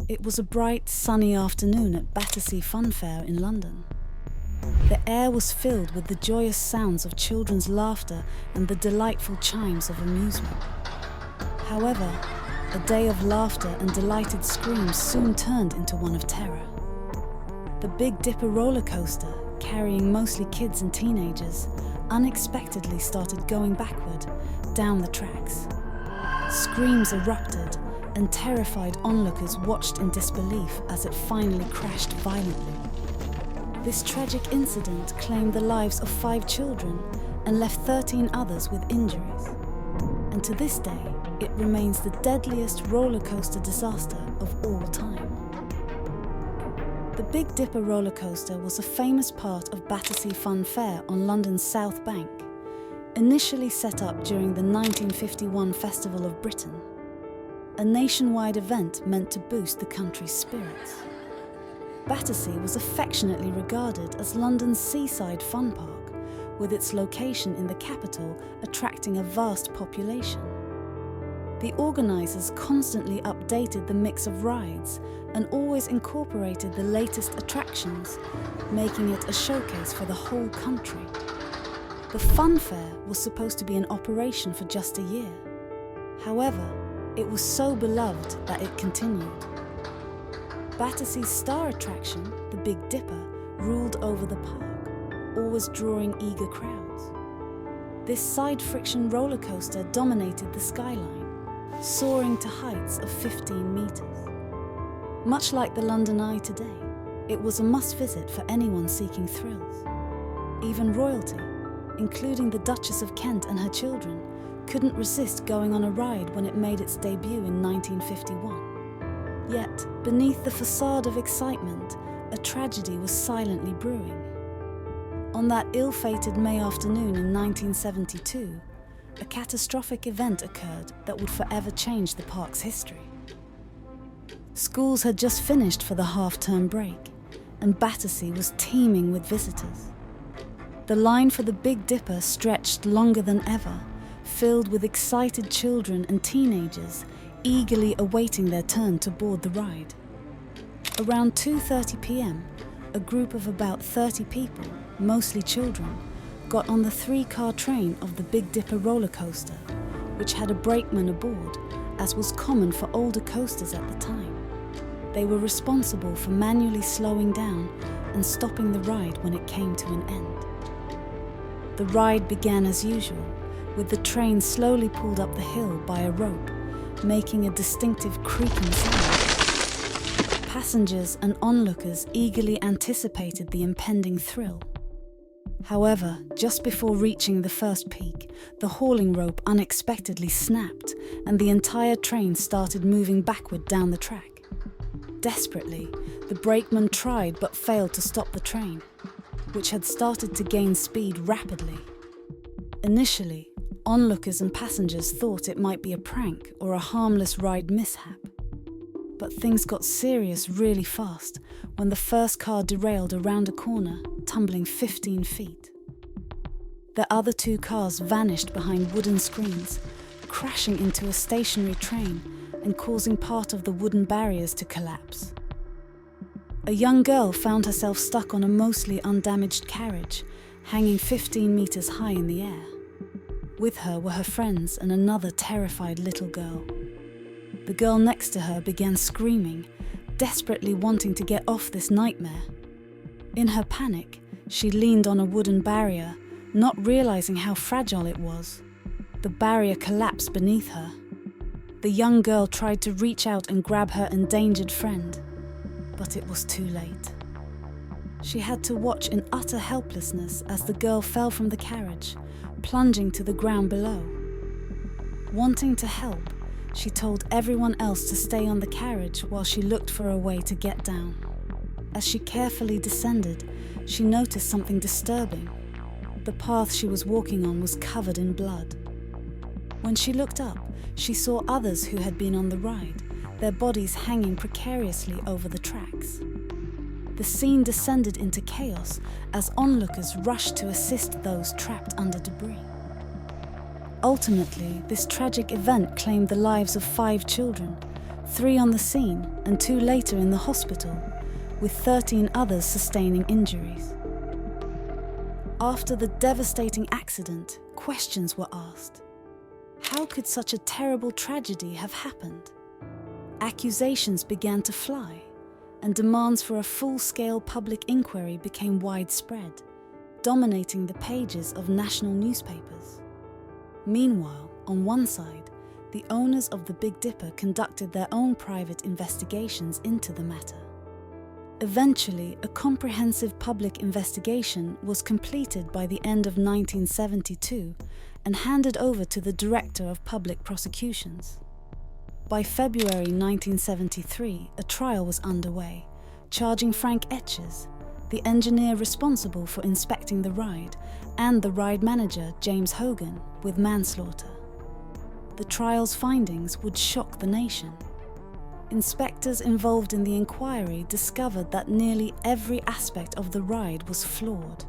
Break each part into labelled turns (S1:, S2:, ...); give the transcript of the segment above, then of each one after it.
S1: It was a bright, sunny afternoon at Battersea Funfair in London. The air was filled with the joyous sounds of children's laughter and the delightful chimes of amusement. However, a day of laughter and delighted screams soon turned into one of terror. The Big Dipper roller coaster, carrying mostly kids and teenagers, unexpectedly started going backward down the tracks. Screams erupted, and terrified onlookers watched in disbelief as it finally crashed violently. This tragic incident claimed the lives of 5 children and left 13 others with injuries. And to this day, it remains the deadliest roller coaster disaster of all time. The Big Dipper roller coaster was a famous part of Battersea Funfair on London's South Bank, initially set up during the 1951 Festival of Britain, a nationwide event meant to boost the country's spirits. Battersea was affectionately regarded as London's seaside fun park, with its location in the capital attracting a vast population. The organisers constantly updated the mix of rides and always incorporated the latest attractions, making it a showcase for the whole country. The funfair was supposed to be in operation for just a year. However, it was so beloved that it continued. Battersea's star attraction, the Big Dipper, ruled over the park, always drawing eager crowds. This side-friction roller coaster dominated the skyline, soaring to heights of 15 meters. Much like the London Eye today, it was a must-visit for anyone seeking thrills. Even royalty, including the Duchess of Kent and her children, couldn't resist going on a ride when it made its debut in 1951. Yet, beneath the facade of excitement, a tragedy was silently brewing. On that ill-fated May afternoon in 1972, a catastrophic event occurred that would forever change the park's history. Schools had just finished for the half-term break, and Battersea was teeming with visitors. The line for the Big Dipper stretched longer than ever, filled with excited children and teenagers eagerly awaiting their turn to board the ride. Around 2:30 p.m, a group of about 30 people, mostly children, got on the 3-car train of the Big Dipper roller coaster, which had a brakeman aboard, as was common for older coasters at the time. They were responsible for manually slowing down and stopping the ride when it came to an end. The ride began as usual, with the train slowly pulled up the hill by a rope, making a distinctive creaking sound. Passengers and onlookers eagerly anticipated the impending thrill. However, just before reaching the first peak, the hauling rope unexpectedly snapped and the entire train started moving backward down the track. Desperately, the brakeman tried but failed to stop the train, which had started to gain speed rapidly. Initially, onlookers and passengers thought it might be a prank or a harmless ride mishap. But things got serious really fast when the first car derailed around a corner, tumbling 15 feet. The other 2 cars vanished behind wooden screens, crashing into a stationary train and causing part of the wooden barriers to collapse. A young girl found herself stuck on a mostly undamaged carriage, hanging 15 meters high in the air. With her were her friends and another terrified little girl. The girl next to her began screaming, desperately wanting to get off this nightmare. In her panic, she leaned on a wooden barrier, not realizing how fragile it was. The barrier collapsed beneath her. The young girl tried to reach out and grab her endangered friend, but it was too late. She had to watch in utter helplessness as the girl fell from the carriage, plunging to the ground below. Wanting to help, she told everyone else to stay on the carriage while she looked for a way to get down. As she carefully descended, she noticed something disturbing. The path she was walking on was covered in blood. When she looked up, she saw others who had been on the ride, their bodies hanging precariously over the tracks. The scene descended into chaos as onlookers rushed to assist those trapped under debris. Ultimately, this tragic event claimed the lives of 5 children, 3 on the scene and 2 later in the hospital, with 13 others sustaining injuries. After the devastating accident, questions were asked. How could such a terrible tragedy have happened? Accusations began to fly, and demands for a full-scale public inquiry became widespread, dominating the pages of national newspapers. Meanwhile, on one side, the owners of the Big Dipper conducted their own private investigations into the matter. Eventually, a comprehensive public investigation was completed by the end of 1972 and handed over to the Director of Public Prosecutions. By February 1973, a trial was underway, charging Frank Etches, the engineer responsible for inspecting the ride, and the ride manager, James Hogan, with manslaughter. The trial's findings would shock the nation. Inspectors involved in the inquiry discovered that nearly every aspect of the ride was flawed,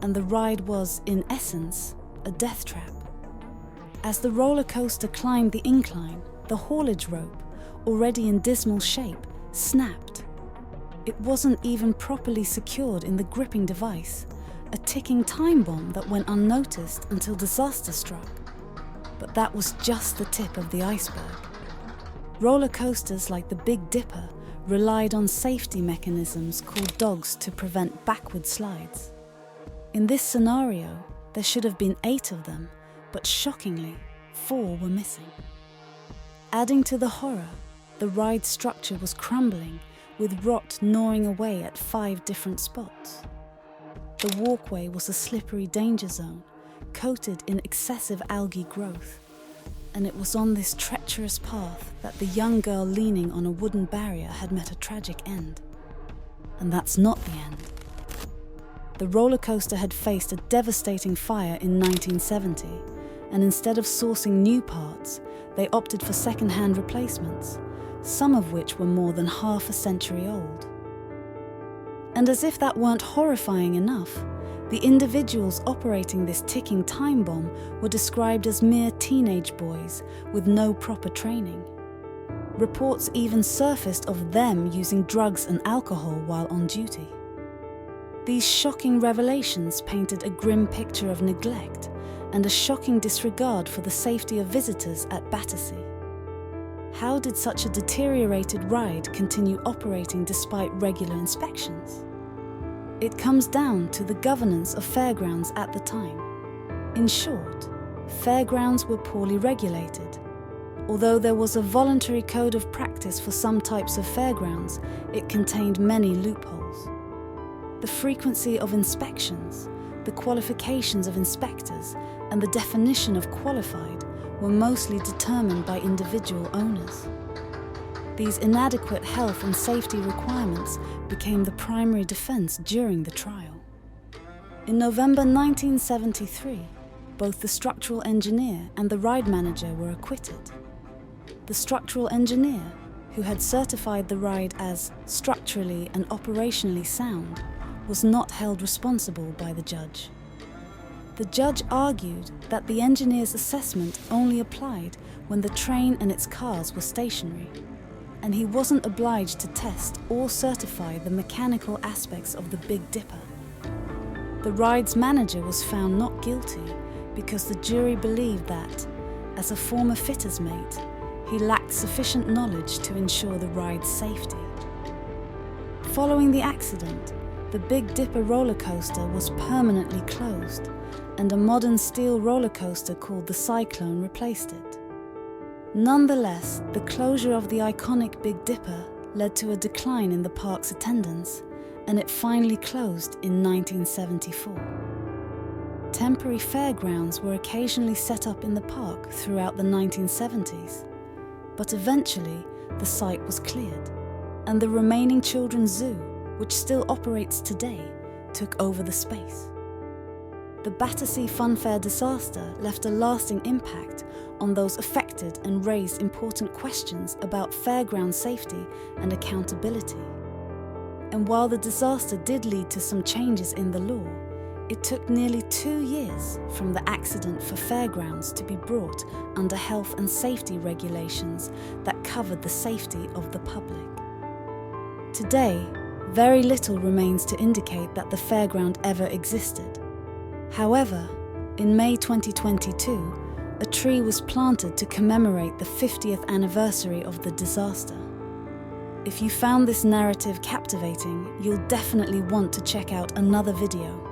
S1: and the ride was, in essence, a death trap. As the roller coaster climbed the incline, the haulage rope, already in dismal shape, snapped. It wasn't even properly secured in the gripping device, a ticking time bomb that went unnoticed until disaster struck. But that was just the tip of the iceberg. Roller coasters like the Big Dipper relied on safety mechanisms called dogs to prevent backward slides. In this scenario, there should have been 8 of them, but shockingly, 4 were missing. Adding to the horror, the ride structure was crumbling, with rot gnawing away at 5 different spots. The walkway was a slippery danger zone, coated in excessive algae growth, and it was on this treacherous path that the young girl leaning on a wooden barrier had met a tragic end. And that's not the end. The roller coaster had faced a devastating fire in 1970, and instead of sourcing new parts, they opted for second-hand replacements, some of which were more than half a century old. And as if that weren't horrifying enough, the individuals operating this ticking time bomb were described as mere teenage boys with no proper training. Reports even surfaced of them using drugs and alcohol while on duty. These shocking revelations painted a grim picture of neglect and a shocking disregard for the safety of visitors at Battersea. How did such a deteriorated ride continue operating despite regular inspections? It comes down to the governance of fairgrounds at the time. In short, fairgrounds were poorly regulated. Although there was a voluntary code of practice for some types of fairgrounds, it contained many loopholes. The frequency of inspections, the qualifications of inspectors, and the definition of qualified were mostly determined by individual owners. These inadequate health and safety requirements became the primary defense during the trial. In November 1973, both the structural engineer and the ride manager were acquitted. The structural engineer, who had certified the ride as structurally and operationally sound, was not held responsible by the judge. The judge argued that the engineer's assessment only applied when the train and its cars were stationary, and he wasn't obliged to test or certify the mechanical aspects of the Big Dipper. The ride's manager was found not guilty because the jury believed that, as a former fitter's mate, he lacked sufficient knowledge to ensure the ride's safety. Following the accident, the Big Dipper roller coaster was permanently closed, and a modern steel roller coaster called the Cyclone replaced it. Nonetheless, the closure of the iconic Big Dipper led to a decline in the park's attendance, and it finally closed in 1974. Temporary fairgrounds were occasionally set up in the park throughout the 1970s, but eventually the site was cleared, and the remaining children's zoo, which still operates today, took over the space. The Battersea Funfair disaster left a lasting impact on those affected and raised important questions about fairground safety and accountability. And while the disaster did lead to some changes in the law, It took nearly 2 years from the accident for fairgrounds to be brought under health and safety regulations that covered the safety of the public. Today, very little remains to indicate that the fairground ever existed. However, in May 2022, a tree was planted to commemorate the 50th anniversary of the disaster. If you found this narrative captivating, you'll definitely want to check out another video.